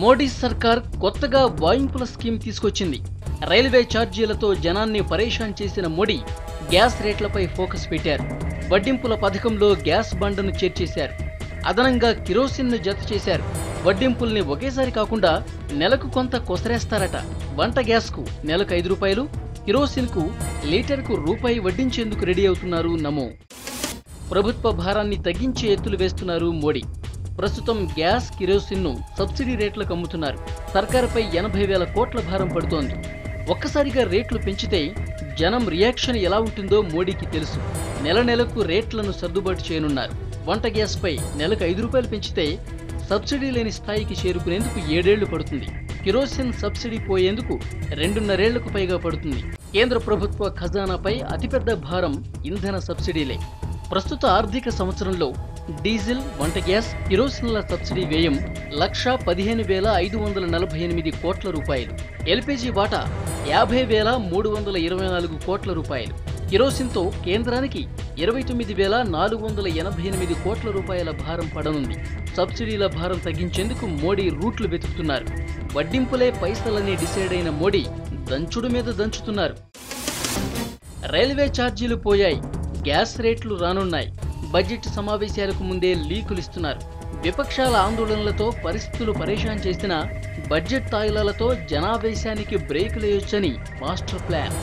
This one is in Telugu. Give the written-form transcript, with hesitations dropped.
మోడీ సర్కార్ కొత్తగా వాయింపుల స్కీమ్ తీసుకొచ్చింది. రైల్వే ఛార్జీలతో జనాన్ని పరేషాన్ చేసిన మోడీ గ్యాస్ రేట్లపై ఫోకస్ పెట్టారు. వడ్డింపుల పథకంలో గ్యాస్ బండను చేర్చేశారు. అదనంగా కిరోసిన్ను జత చేశారు. వడ్డింపుల్ని ఒకేసారి కాకుండా నెలకు కొంత కొసరేస్తారట. వంట గ్యాస్కు నెలకు ₹5, కిరోసిన్కు లీటర్కు రూపాయి వడ్డించేందుకు రెడీ అవుతున్నారు నమో. ప్రభుత్వ భారాన్ని తగ్గించే ఎత్తులు వేస్తున్నారు మోడీ. ప్రస్తుతం గ్యాస్, కిరోసిన్ను సబ్సిడీ రేట్లకు అమ్ముతున్నారు. సర్కారుపై 80,000 కోట్ల భారం పడుతోంది. ఒక్కసారిగా రేట్లు పెంచితే జనం రియాక్షన్ ఎలా ఉంటుందో మోడీకి తెలుసు. నెలకు రేట్లను సర్దుబాటు చేయనున్నారు. వంట గ్యాస్పై నెలకు ₹5 పెంచితే సబ్సిడీ లేని స్థాయికి చేరుకునేందుకు 7 ఏళ్లు పడుతుంది. కిరోసిన్ సబ్సిడీ పోయేందుకు 2.5 ఏళ్లకు పైగా పడుతుంది. కేంద్ర ప్రభుత్వ ఖజానాపై అతిపెద్ద భారం ఇంధన సబ్సిడీలే. ప్రస్తుత ఆర్థిక సంవత్సరంలో డీజిల్, వంట గ్యాస్, కిరోసిన్ల సబ్సిడీ వ్యయం ₹1,15,548 కోట్ల రూపాయలు. ఎల్పీజీ వాటా ₹50,324 కోట్ల రూపాయలు. కిరోసిన్తో కేంద్రానికి ₹29,488 కోట్ల రూపాయల భారం పడనుంది. సబ్సిడీల భారం తగ్గించేందుకు మోడీ రూట్లు వెతుకుతున్నారు. వడ్డింపులే పైసలని డిసైడ్ అయిన మోడీ దంచుడు మీద దంచుతున్నారు. రైల్వే ఛార్జీలు పోయాయి, గ్యాస్ రేట్లు రానున్నాయి. బడ్జెట్ సమావేశాలకు ముందే లీకులిస్తున్నారు. విపక్షాల ఆందోళనలతో పరిస్థితులు పరేషాన్ చేసిన బడ్జెట్ తాయిలాలతో జనావేశానికి బ్రేకులేయొచ్చని మాస్టర్ ప్లాన్.